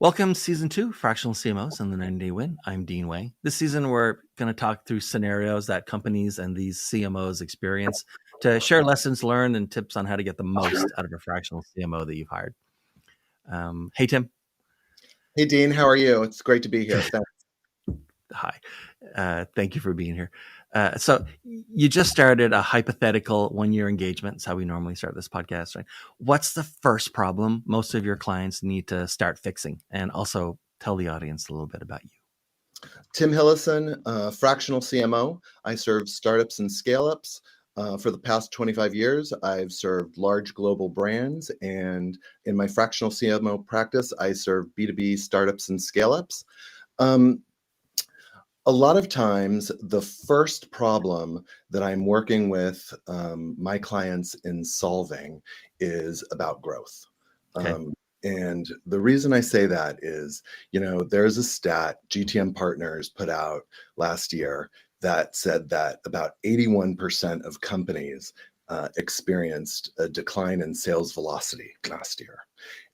Welcome, Season 2, Fractional CMOs and the 90-Day Win. I'm Dean Wei. This season, we're going to talk through scenarios that companies and these CMOs experience to share lessons learned and tips on how to get the most out of a fractional CMO that you've hired. Hey, Tim. Hey, Dean. How are you? It's great to be here. Thanks. Hi. Thank you for being here. So you just started a hypothetical one-year engagement. That's how we normally start this podcast, right? What's the first problem most of your clients need to start fixing? And also tell the audience a little bit about you. Tim Hillison, fractional CMO. I serve startups and scale-ups. For the past 25 years, I've served large global brands. And in my fractional CMO practice, I serve B2B startups and scale-ups. A lot of times, the first problem that I'm working with my clients in solving is about growth. Okay. And the reason I say that is, there's a stat GTM Partners put out last year that said that about 81% of companies experienced a decline in sales velocity last year.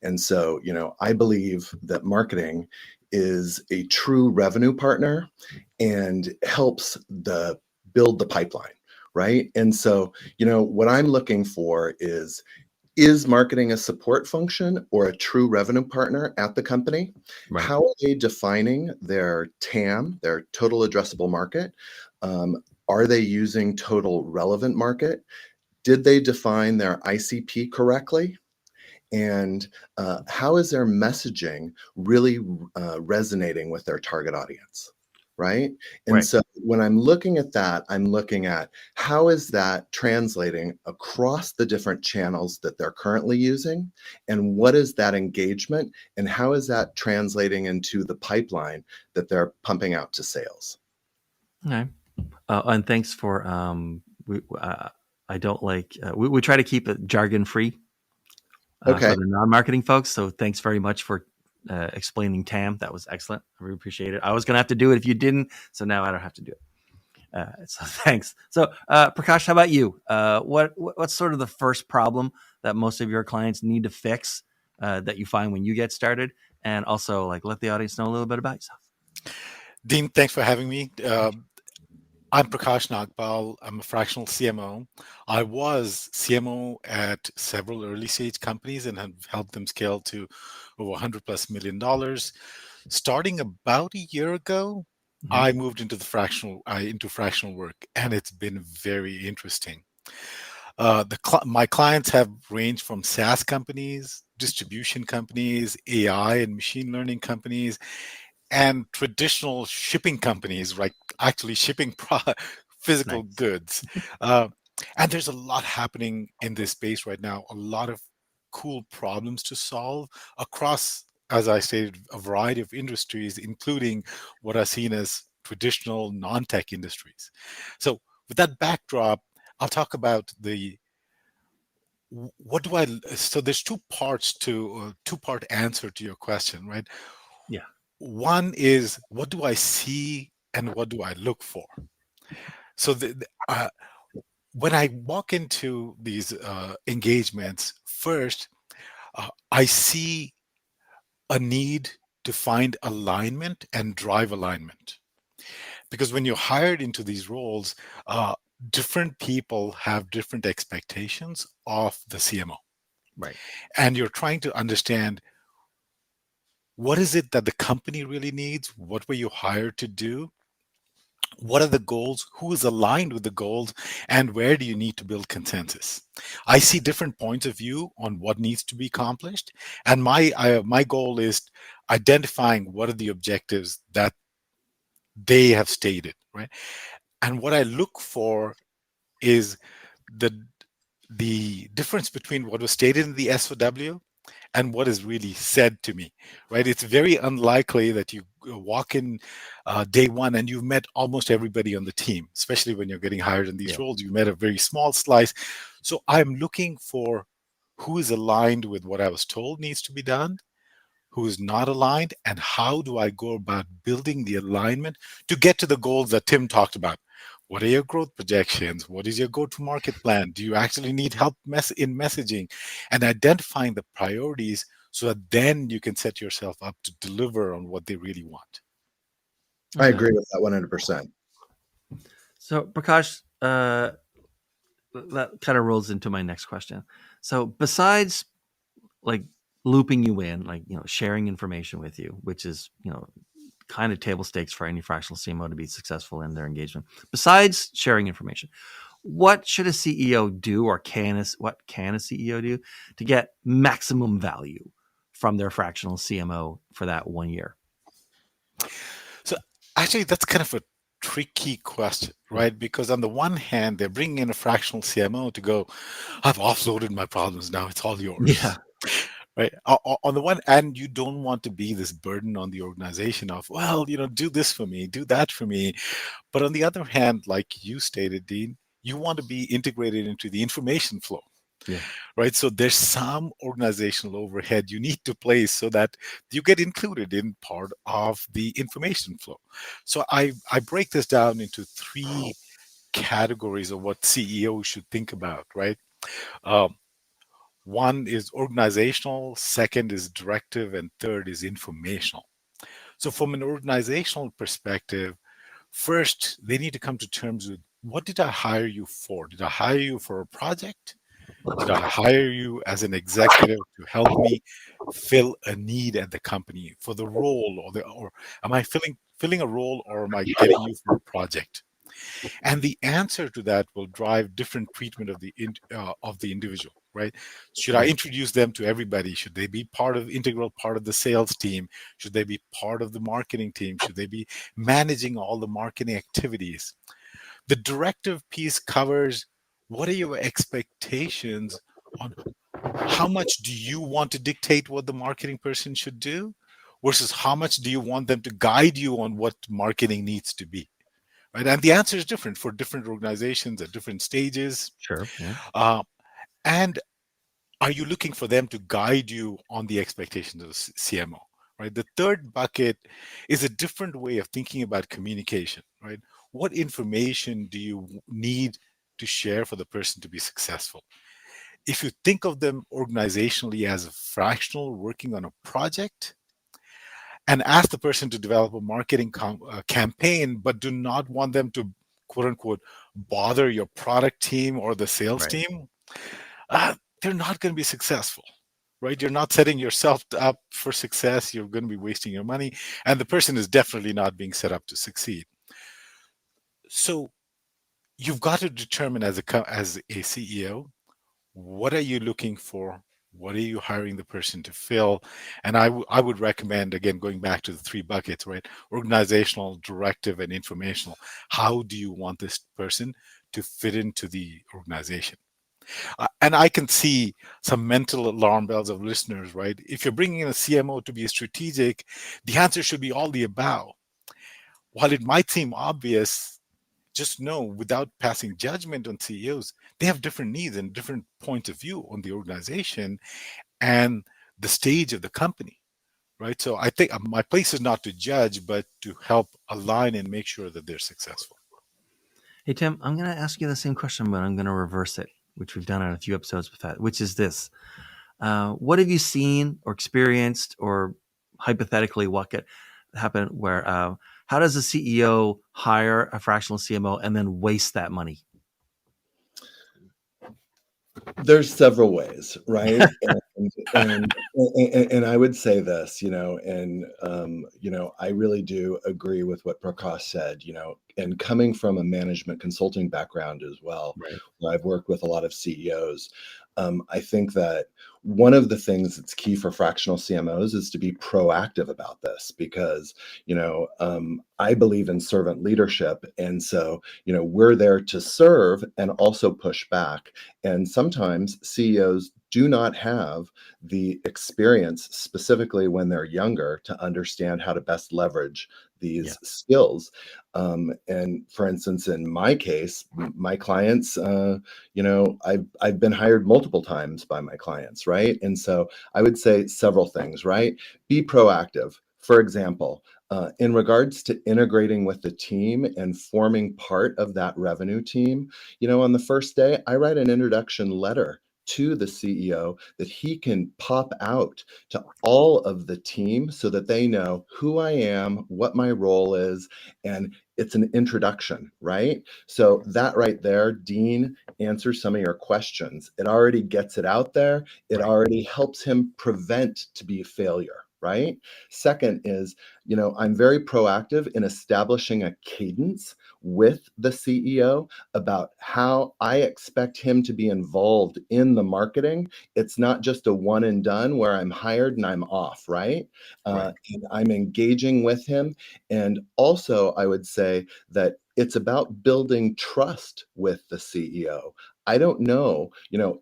And so, I believe that marketing is a true revenue partner and helps build the pipeline, right? And so, what I'm looking for is marketing a support function or a true revenue partner at the company? Right. How are they defining their TAM, their total addressable market? Are they using total relevant market? Did they define their ICP correctly? And how is their messaging really resonating with their target audience? Right. And Right. so when I'm looking at that, I'm looking at how is that translating across the different channels that they're currently using, and what is that engagement, and how is that translating into the pipeline that they're pumping out to sales? Okay. And thanks for, I don't like, we try to keep it jargon free Okay. for the non-marketing folks. So thanks very much for explaining TAM. That was excellent. I really appreciate it. I was going to have to do it if you didn't. So now I don't have to do it. So thanks. So Prakash, how about you? What's sort of the first problem that most of your clients need to fix that you find when you get started? And also let the audience know a little bit about yourself. Dean, thanks for having me. I'm Prakash Nagpal. I'm a fractional CMO. I was CMO at several early stage companies and have helped them scale to over $100+ million. Starting about a year ago, I moved into fractional work, and it's been very interesting. My clients have ranged from SaaS companies, distribution companies, AI and machine learning companies, and traditional shipping companies, like actually shipping physical goods. And there's a lot happening in this space right now, a lot of cool problems to solve across, as I stated, a variety of industries, including what are seen as traditional non-tech industries. So with that backdrop, I'll talk about so there's two-part answer to your question, right? Yeah. One is, what do I see and what do I look for? So when I walk into these engagements, first, I see a need to find alignment and drive alignment. Because when you're hired into these roles, different people have different expectations of the CMO. Right. And you're trying to understand, what is it that the company really needs? What were you hired to do? What are the goals? Who is aligned with the goals? And where do you need to build consensus? I see different points of view on what needs to be accomplished. And my goal is identifying what are the objectives that they have stated, right? And what I look for is the difference between what was stated in the SOW and what is really said to me, right? It's very unlikely that you walk in day one and you've met almost everybody on the team, especially when you're getting hired in these roles. You met a very small slice. So I'm looking for who is aligned with what I was told needs to be done, who is not aligned, and how do I go about building the alignment to get to the goals that Tim talked about. What are your growth projections? What is your go-to-market plan? Do you actually need help in messaging? And identifying the priorities so that then you can set yourself up to deliver on what they really want. I Okay. agree with that 100%. So, Prakash, that kind of rolls into my next question. So, besides like looping you in, like, sharing information with you, which is, kind of table stakes for any fractional CMO to be successful in their engagement. Besides sharing information, what should a CEO do, or what can a CEO do to get maximum value from their fractional CMO for that 1 year? So actually, that's kind of a tricky question, right? Because on the one hand, they're bringing in a fractional CMO to go, I've offloaded my problems now, it's all yours. Yeah. Right. On the one hand, you don't want to be this burden on the organization of, well, do this for me, do that for me. But on the other hand, like you stated, Dean, you want to be integrated into the information flow. Yeah. Right. So there's some organizational overhead you need to place so that you get included in part of the information flow. So I break this down into three categories of what CEOs should think about, right? Um, One is organizational, second is directive, and third is informational. So, from an organizational perspective, first, they need to come to terms with, what did I hire you for? Did I hire you for a project? Did I hire you as an executive to help me fill a need at the company for the role, or am I filling a role, or am I getting you for a project? And the answer to that will drive different treatment of the individual, right? Should I Right. introduce them to everybody? Should they be integral part of the sales team? Should they be part of the marketing team? Should they be managing all the marketing activities? The directive piece covers, what are your expectations on how much do you want to dictate what the marketing person should do, versus how much do you want them to guide you on what marketing needs to be? Right? And the answer is different for different organizations at different stages. Sure. Yeah. Uh, and are you looking for them to guide you on the expectations of the CMO? Right. The third bucket is a different way of thinking about communication. Right. What information do you need to share for the person to be successful? If you think of them organizationally as a fractional working on a project, and ask the person to develop a marketing campaign, but do not want them to, quote unquote, bother your product team or the sales Right. team, they're not going to be successful. Right? You're not setting yourself up for success. You're going to be wasting your money. And the person is definitely not being set up to succeed. So you've got to determine as a CEO, what are you looking for? What are you hiring the person to fill? And I would recommend, again, going back to the three buckets, right? Organizational, directive, and informational. How do you want this person to fit into the organization? And I can see some mental alarm bells of listeners, right? If you're bringing in a CMO to be strategic, the answer should be all the above. While it might seem obvious, just know, without passing judgment on CEOs, they have different needs and different points of view on the organization and the stage of the company, right? So I think my place is not to judge, but to help align and make sure that they're successful. Hey, Tim, I'm going to ask you the same question, but I'm going to reverse it, which we've done on a few episodes with that, which is this. What have you seen or experienced, or hypothetically what could happen where, how does a CEO hire a fractional CMO and then waste that money? There's several ways, right? And I would say this, I really do agree with what Prakash said, and coming from a management consulting background as well, Right. where I've worked with a lot of CEOs. I think that one of the things that's key for fractional CMOs is to be proactive about this, because I believe in servant leadership, and so we're there to serve and also push back. And sometimes CEOs do not have the experience, specifically when they're younger, to understand how to best leverage Yeah. these skills. And for instance, in my case, my clients, I've been hired multiple times by my clients, right? And so I would say several things, right? Be proactive. For example, in regards to integrating with the team and forming part of that revenue team, on the first day, I write an introduction letter to the CEO that he can pop out to all of the team so that they know who I am, what my role is, and it's an introduction, right? So that right there, Dean answers some of your questions. It already gets it out there. It Right. already helps him prevent to be a failure, right? Second is, I'm very proactive in establishing a cadence with the CEO about how I expect him to be involved in the marketing. It's not just a one and done where I'm hired and I'm off, right? Right. And I'm engaging with him. And also, I would say that it's about building trust with the CEO. I don't know,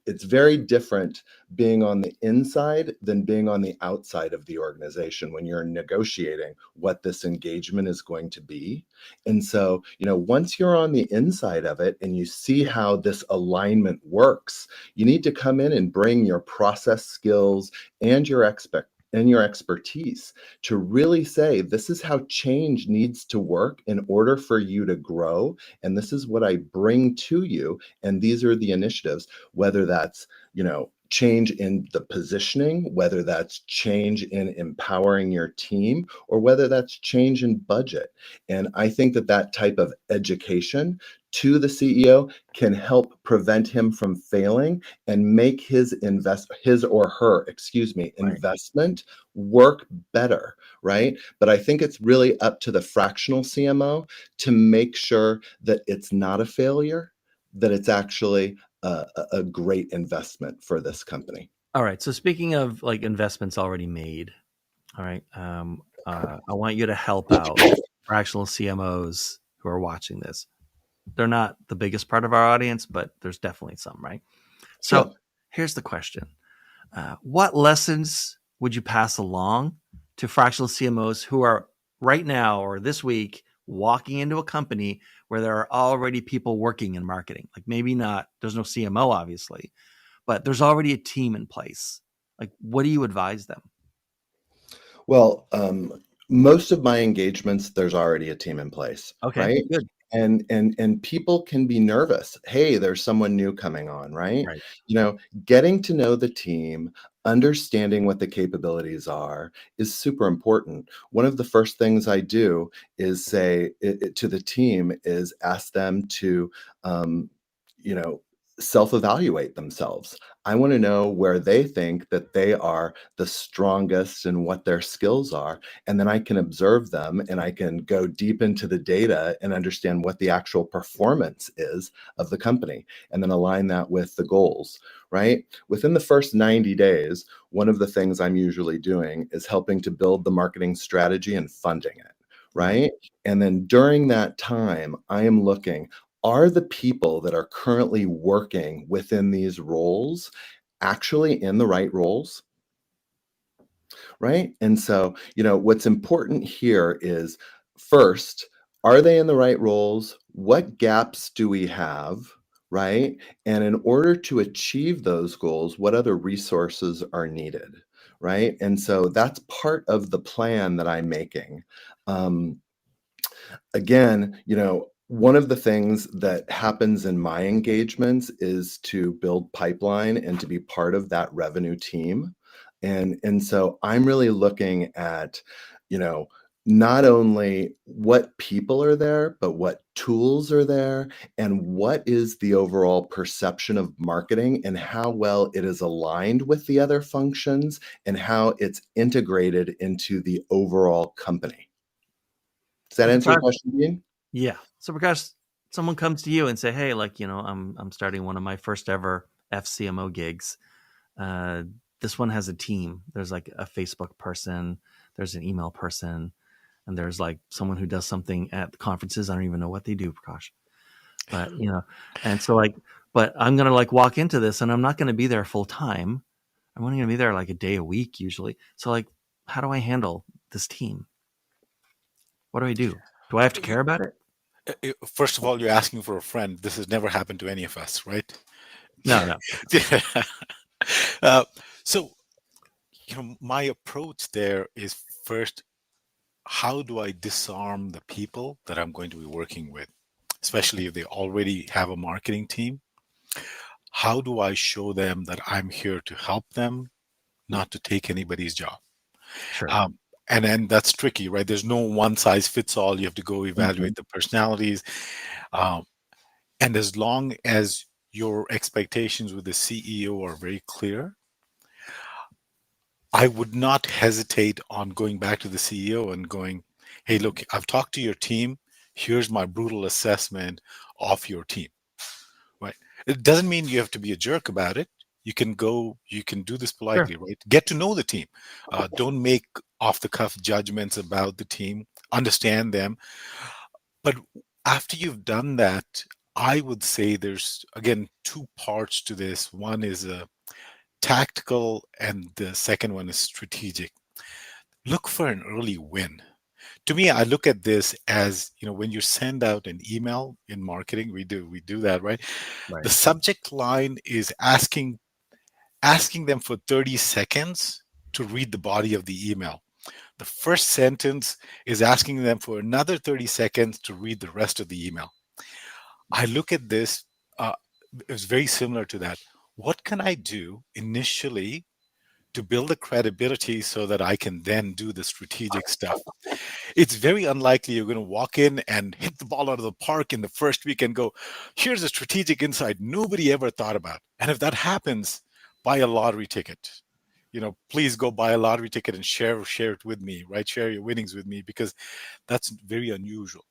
it's very different being on the inside than being on the outside of the organization when you're negotiating what this engagement is going to be. And so, once you're on the inside of it and you see how this alignment works, you need to come in and bring your process skills and your expertise to really say, this is how change needs to work in order for you to grow. And this is what I bring to you. And these are the initiatives, whether that's, change in the positioning, whether that's change in empowering your team, or whether that's change in budget. And I think that type of education to the CEO can help prevent him from failing and make his or her, Right. investment work better, right? But I think it's really up to the fractional CMO to make sure that it's not a failure, that it's actually a great investment for this company. All right. So speaking of like investments already made, all right, I want you to help out fractional CMOs who are watching this. They're not the biggest part of our audience, but there's definitely some, right? So Sure. here's the question. What lessons would you pass along to fractional CMOs who are right now or this week walking into a company where there are already people working in marketing? Like maybe not, there's no CMO, obviously, but there's already a team in place. Like, what do you advise them? Well, most of my engagements, there's already a team in place, Okay, right? good. And people can be nervous. Hey, there's someone new coming on, right? Right. Getting to know the team, understanding what the capabilities are is super important. One of the first things I do is say to the team is ask them to, you know, self-evaluate themselves. I want to know where they think that they are the strongest and what their skills are. And then I can observe them and I can go deep into the data and understand what the actual performance is of the company and then align that with the goals, right? Within the first 90 days, one of the things I'm usually doing is helping to build the marketing strategy and funding it, Right. right? And then during that time, I am looking, are the people that are currently working within these roles actually in the right roles? Right? And so, what's important here is first, are they in the right roles? What gaps do we have? Right? And in order to achieve those goals, what other resources are needed? Right? And so that's part of the plan that I'm making. Um, Again, one of the things that happens in my engagements is to build pipeline and to be part of that revenue team. And so I'm really looking at, you know, not only what people are there, but what tools are there and what is the overall perception of marketing and how well it is aligned with the other functions and how it's integrated into the overall company. Does that So answer your Prakash, question, Dean? yeah. So Prakash, someone comes to you and say, "Hey, like I'm starting one of my first ever FCMO gigs. Uh, this one has a team. There's like a Facebook person, there's an email person, and there's like someone who does something at the conferences. I don't even know what they do, Prakash, but and so like, but I'm gonna like walk into this, and I'm not gonna be there full time. I'm only gonna be there like a day a week usually. So like, how do I handle this team? What do I do? Do I have to care about it? First of all, you're asking for a friend. This has never happened to any of us, right? No, no. Yeah. Uh, so, my approach there is first, how do I disarm the people that I'm going to be working with, especially if they already have a marketing team? how do I show them that I'm here to help them, not to take anybody's job? Sure. Um, and then that's tricky, right? There's no one size fits all. You have to go Mhm. evaluate the personalities. Um, and as long as your expectations with the CEO are very clear, I would not hesitate on going back to the CEO and going, hey, look, I've talked to your team. Here's my brutal assessment of your team, right? It doesn't mean you have to be a jerk about it. You can do this Sure. politely, right? Get to know the team. Don't make off the cuff judgments about the team. Understand them. But after you've done that, I would say there's, again, two parts to this. One is tactical, and the second one is strategic. Look for an early win. To me, I look at this as, when you send out an email in marketing, we do that, right? Right. The subject line is asking them for 30 seconds to read the body of the email. The first sentence is asking them for another 30 seconds to read the rest of the email. I look at this, uh, it's very similar to that. What can I do initially to build the credibility so that I can then do the strategic stuff? It's very unlikely you're going to walk in and hit the ball out of the park in the first week and go, here's a strategic insight nobody ever thought about. And if that happens, buy a lottery ticket. Please go buy a lottery ticket and share it with me, right? Share your winnings with me, because that's very unusual.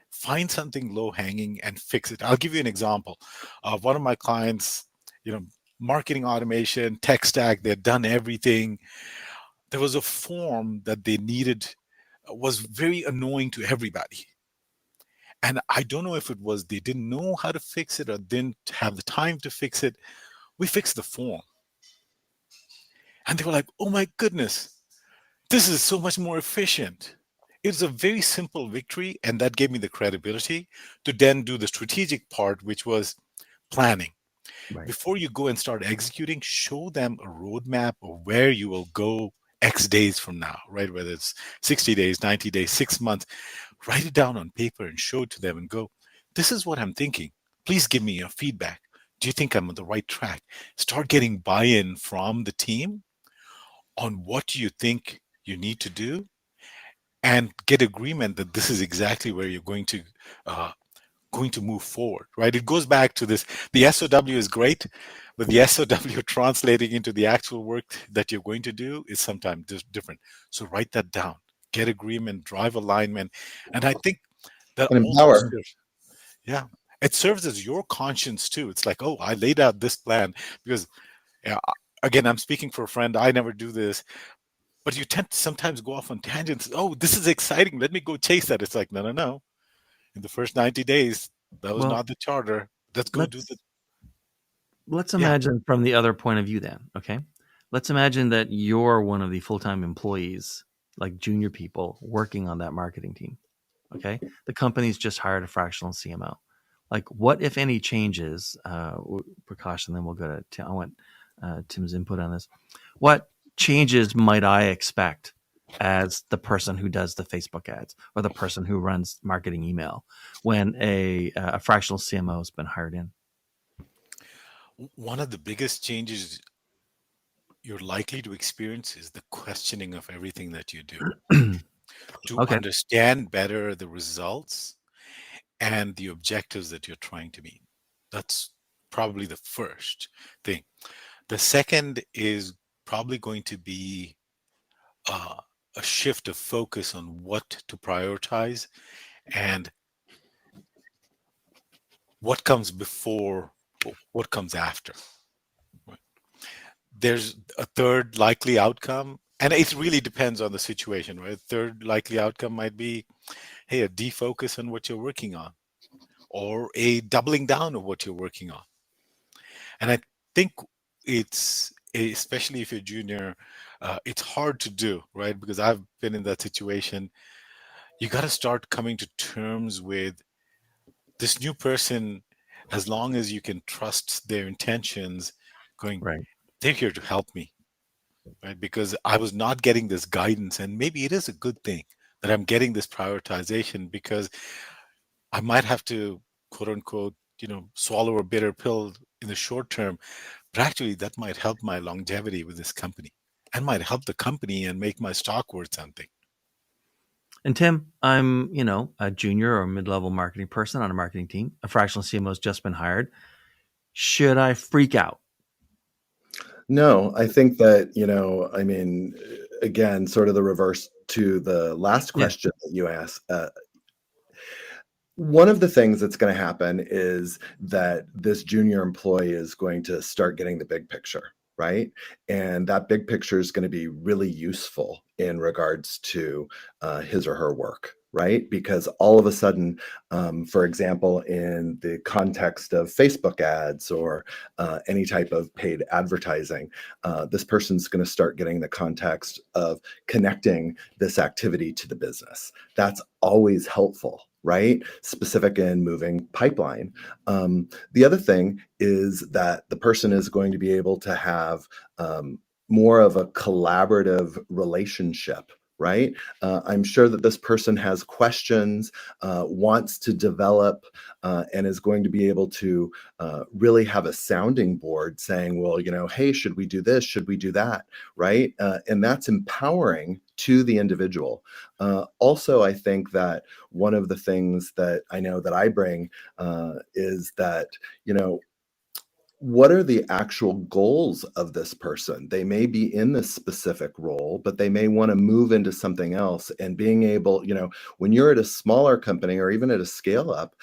Find something low hanging and fix it. I'll give you an example of one of my clients, you know, marketing automation, tech stack, they'd done everything. There was a form that they needed, was very annoying to everybody. And I don't know if it was they didn't know how to fix it or didn't have the time to fix it. We fixed the form. And they were like, oh my goodness, this is so much more efficient. It's a very simple victory, and that gave me the credibility to then do the strategic part, which was planning. Right. Before you go and start executing, show them a roadmap of where you will go X days from now, right? Whether it's 60 days, 90 days, 6 months, write it down on paper and show it to them and go, this is what I'm thinking. Please give me your feedback. Do you think I'm on the right track? Start getting buy in from the team on what you think you need to do, and get agreement that this is exactly where you're uh, going to move forward, right? It goes back to this. The SOW is great, but the SOW translating into the actual work that you're going to do is sometimes different. So write that down, get agreement, drive alignment. And I think that And also empower. serves, yeah, it serves as your conscience too. It's like, oh, I laid out this plan because, yeah, again, I'm speaking for a friend. I never do this, but you tend to sometimes go off on tangents. Oh, this is exciting. Let me go chase that. It's like, no, no, no. In the first 90 days, that was Well, not the charter. Let's go do the, let's let's yeah. imagine from the other point of view then, okay? Let's imagine that you're one of the full-time employees, like junior people working on that marketing team, okay? The company's just hired a fractional CMO. Like, what, if any, changes, precaution, then we'll go to Tim. I want Tim's input on this. What changes might I expect as the person who does the Facebook ads or the person who runs marketing email when a fractional CMO has been hired in? One of the biggest changes you're likely to experience is the questioning of everything that you do to Okay. understand better the results and the objectives that you're trying to meet. That's probably the first thing. The second is probably going to be uh, a shift of focus on what to prioritize and what comes before, what comes after. Right? There's a third likely outcome, and it really depends on the situation, right? Third likely outcome might be, hey, a defocus on what you're working on, or a doubling down of what you're working on. And I think it's, especially if you're junior, it's hard to do, right? Because I've been in that situation. You got to start coming to terms with this new person, as long as you can trust their intentions, going, Right. they're here to help me, right? Because I was not getting this guidance, and maybe it is a good thing that I'm getting this prioritization, because I might have to, quote unquote, swallow a bitter pill in the short term, but actually that might help my longevity with this company and might help the company and make my stock worth something. And Tim, I'm, a junior or mid-level marketing person on a marketing team. A fractional CMO has just been hired. Should I freak out? No, I think that, again, sort of the reverse to the last Yeah. question that you asked. One of the things that's going to happen is that this junior employee is going to start getting the big picture, right? And that big picture is going to be really useful in regards to his or her work, right? Because all of a sudden, for example, in the context of Facebook ads or any type of paid advertising, this person's going to start getting the context of connecting this activity to the business. That's always helpful, right? Specific in moving pipeline. The other thing is that the person is going to be able to have more of a collaborative relationship, right? I'm sure that this person has questions, wants to develop, and is going to be able to really have a sounding board saying, well, hey, should we do this? Should we do that? Right? And that's empowering to the individual. Also, I think that one of the things that I know that I bring is that, what are the actual goals of this person? They may be in this specific role, but they may want to move into something else. And being able, when you're at a smaller company or even at a scale up,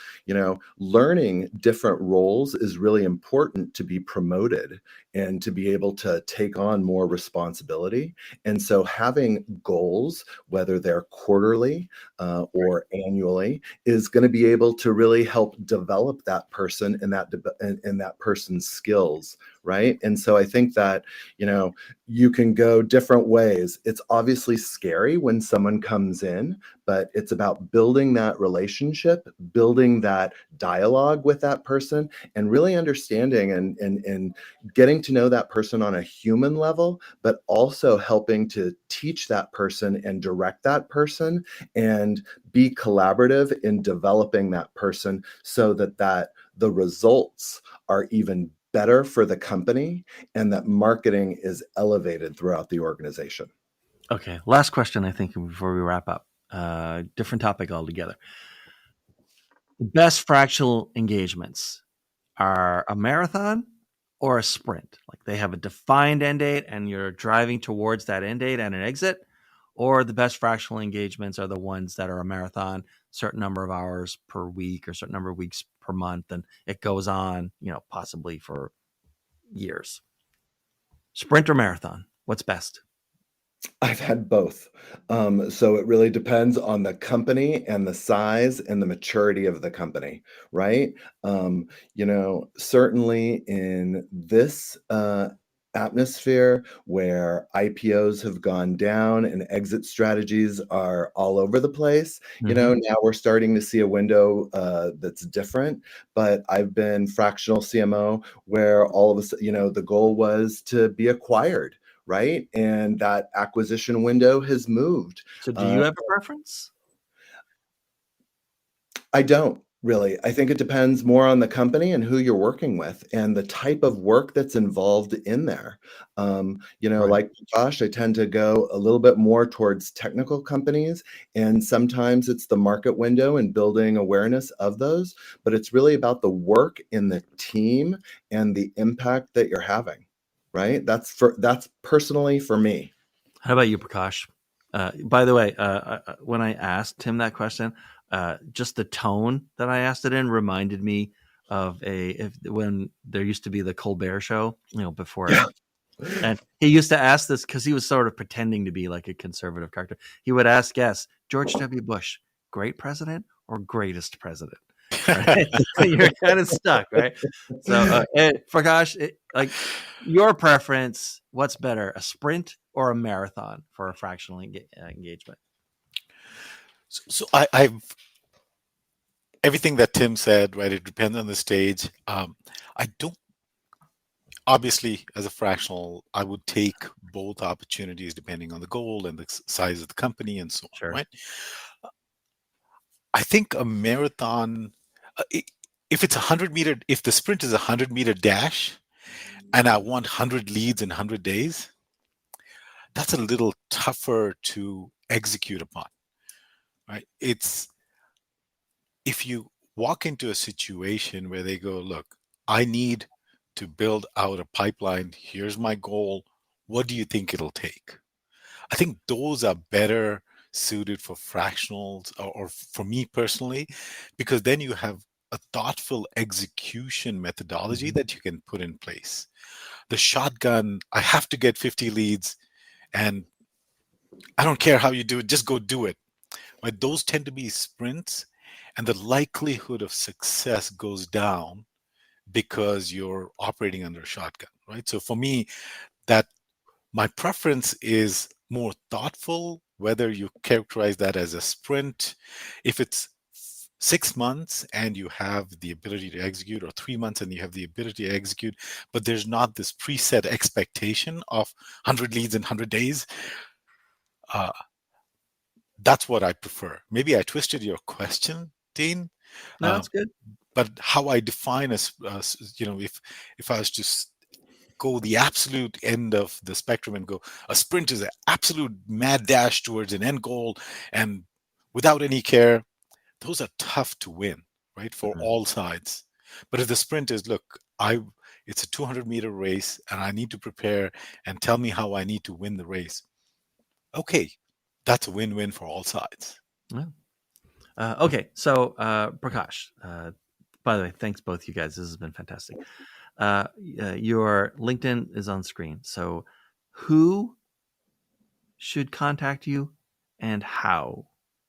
learning different roles is really important to be promoted and to be able to take on more responsibility. And so having goals, whether they're quarterly or annually, is going to be able to really help develop that person and that person's skills, right? And so I think that you can go different ways. It's obviously scary when someone comes in, but it's about building that relationship, building that dialogue with that person, and really understanding and getting to know that person on a human level, but also helping to teach that person and direct that person and be collaborative in developing that person so that the results are even better for the company and that marketing is elevated throughout the organization. Okay. Last question, I think, before we wrap up. Different topic altogether. The best fractional engagements are a marathon or a sprint. Like they have a defined end date and you're driving towards that end date and an exit. Or the best fractional engagements are the ones that are a marathon, certain number of hours per week or certain number of weeks per month. And it goes on, possibly for years. Sprint or marathon? What's best? I've had both. So it really depends on the company and the size and the maturity of the company, right? Certainly in this atmosphere where IPOs have gone down and exit strategies are all over the place, now we're starting to see a window that's different. But I've been fractional CMO where all of a sudden, the goal was to be acquired, right? And that acquisition window has moved. So do you have a preference? I don't really. I think it depends more on the company and who you're working with and the type of work that's involved in there. Right. Like Josh, I tend to go a little bit more towards technical companies, and sometimes it's the market window and building awareness of those, but it's really about the work in the team and the impact that you're having, right? That's personally for me. How about you, Prakash? By the way, when I asked him that question, just the tone that I asked it in reminded me of when there used to be the Colbert Show, before. Yeah. And he used to ask this because he was sort of pretending to be like a conservative character. He would ask guests, George W. Bush, great president or greatest president? Right? You're kind of stuck, right? So, Prakash, like your preference, what's better, a sprint or a marathon for a fractional engagement? So I've everything that Tim said, right? It depends on the stage. I don't obviously as a fractional, I would take both opportunities depending on the goal and the size of the company and so on, Sure. right? I think a marathon. if it's 100 meter, if the sprint is a 100-meter dash, and I want 100 leads in 100 days, that's a little tougher to execute upon, right? It's if you walk into a situation where they go, look, I need to build out a pipeline. Here's my goal. What do you think it'll take? I think those are better suited for fractionals or for me personally, because then you have a thoughtful execution methodology that you can put in place. The shotgun, I have to get 50 leads and I don't care how you do it, just go do it. Right? Those tend to be sprints, and the likelihood of success goes down because you're operating under a shotgun, right? So for me, that my preference is more thoughtful, whether you characterize that as a sprint. If it's 6 months and you have the ability to execute, or 3 months and you have the ability to execute, but there's not this preset expectation of 100 leads in 100 days, uh, that's what I prefer. Maybe I twisted your question, Dean. No, Uh, that's good. but how I define if I was to go the absolute end of the spectrum and go, a sprint is an absolute mad dash towards an end goal and without any care, those are tough to win, right? For all sides. But if the sprint is, look, it's a 200-meter race and I need to prepare and tell me how I need to win the race. Okay, that's a win-win for all sides. Yeah. Okay, so Prakash, by the way, thanks both you guys. This has been fantastic. Your LinkedIn is on screen. So who should contact you and how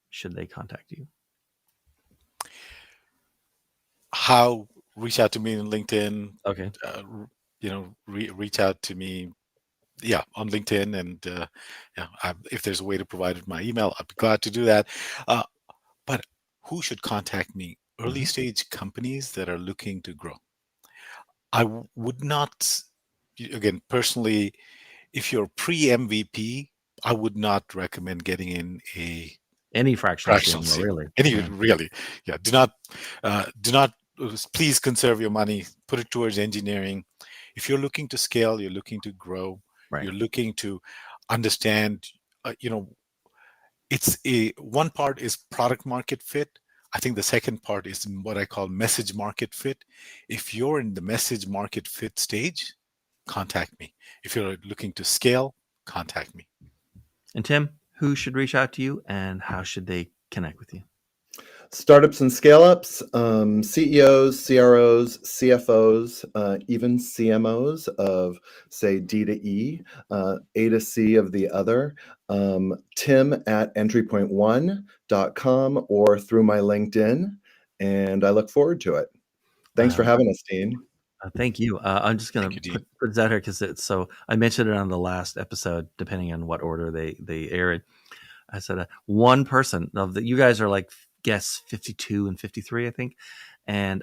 should they contact you? How? Reach out to me on LinkedIn. Okay. Reach out to me, on LinkedIn, and if there's a way to provide my email, I'd be glad to do that. But who should contact me? Early stage companies that are looking to grow. I would not, again, personally, if you're pre-MVP, I would not recommend getting in a Any fractional fractional CMO, CMO. really. Really, do not. Please conserve your money. Put it towards engineering. If you're looking to scale, you're looking to grow. Right. You're looking to understand. It's one part is product market fit. I think the second part is what I call message market fit. If you're in the message market fit stage, contact me. If you're looking to scale, contact me. And Tim, who should reach out to you and how should they connect with you? Startups and scale-ups, CEOs, CROs, CFOs, even CMOs of, say, D to E, A to C of the other. Tim at entrypoint1.com or through my LinkedIn, and I look forward to it. Thanks for having us, Dean. Thank you. I'm just going to put that here because it's so. I mentioned it on the last episode, depending on what order they air it. I said one person of the. You guys are like guess 52 and 53, I think, and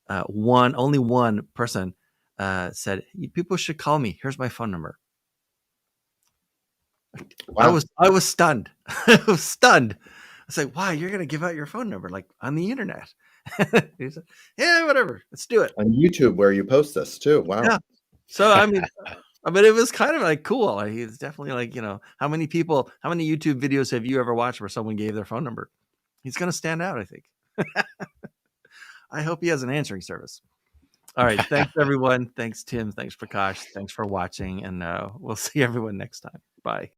only one person said people should call me. Here's my phone number. Wow. I was stunned. I was stunned. I was like, "Why? You're going to give out your phone number like on the internet?" He said, "Yeah, whatever. Let's do it." On YouTube, where you post this too. Wow. Yeah. So I mean, it was kind of like cool. He's definitely like, how many YouTube videos have you ever watched where someone gave their phone number? He's going to stand out, I think. I hope he has an answering service. All right. Thanks, everyone. Thanks, Tim. Thanks, Prakash. Thanks for watching. And we'll see everyone next time. Bye.